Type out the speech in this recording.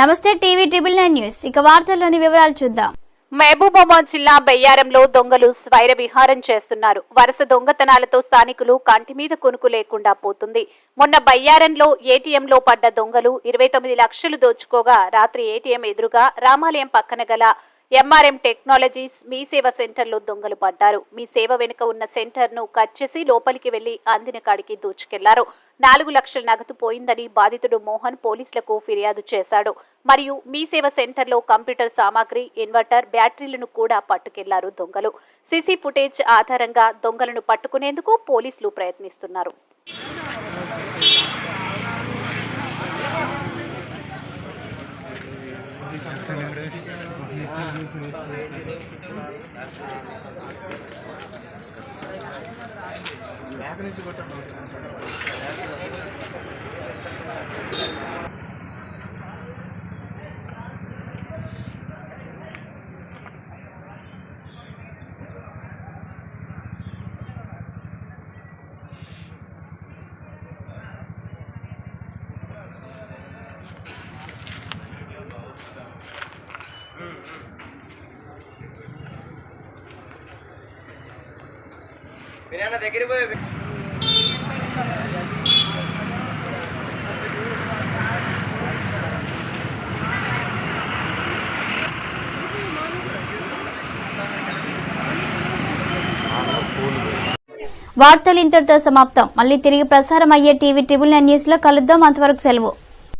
నమస్తే TV triple 9 news ఇక వార్తల్లోని వివరాలు చూద్దాం. మహబూబాబాద్ జిల్లా బయ్యారంలో దొంగలు స్వైర విహారం చేస్తున్నారు. వరుస దొంగతనాలతో స్థానికులు కంటి మీద కొనుకు లేకుండా పోతుంది. మొన్న బయ్యారంలో ఏటీఎంలో పడ్డ దొంగలు 29 లక్షలు దోచుకోగా రాత్రి ఏటీఎం ఎదురుగా రామాలయం పక్కన గల ఎంఆర్ఎం టెక్నాలజీస్ మీ సేవ సెంటర్లో దొంగలు పడ్డారు. మీ సేవ వెనుక ఉన్న సెంటర్ను కట్ చేసి లోపలికి వెళ్లి అందిన కాడికి దోచుకెళ్లారు. 4 లక్షల నగదు పోయిందని బాధితుడు మోహన్ పోలీసులకు ఫిర్యాదు చేశాడు. మరియు మీ సేవ సెంటర్లో కంప్యూటర్ సామాగ్రి, ఇన్వర్టర్, బ్యాటరీలను కూడా పట్టుకెళ్లారు దొంగలు. సీసీ ఫుటేజ్ ఆధారంగా దొంగలను పట్టుకునేందుకు పోలీసులు ప్రయత్నిస్తున్నారు. దగ్గర పోయి వార్తలు ఇంతటితో సమాప్తం. మళ్ళీ తిరిగి ప్రసారం అయ్యే టీవీ ట్రిబుల్ 9 న్యూస్ లో కలుద్దాం. అంతవరకు సెలవు.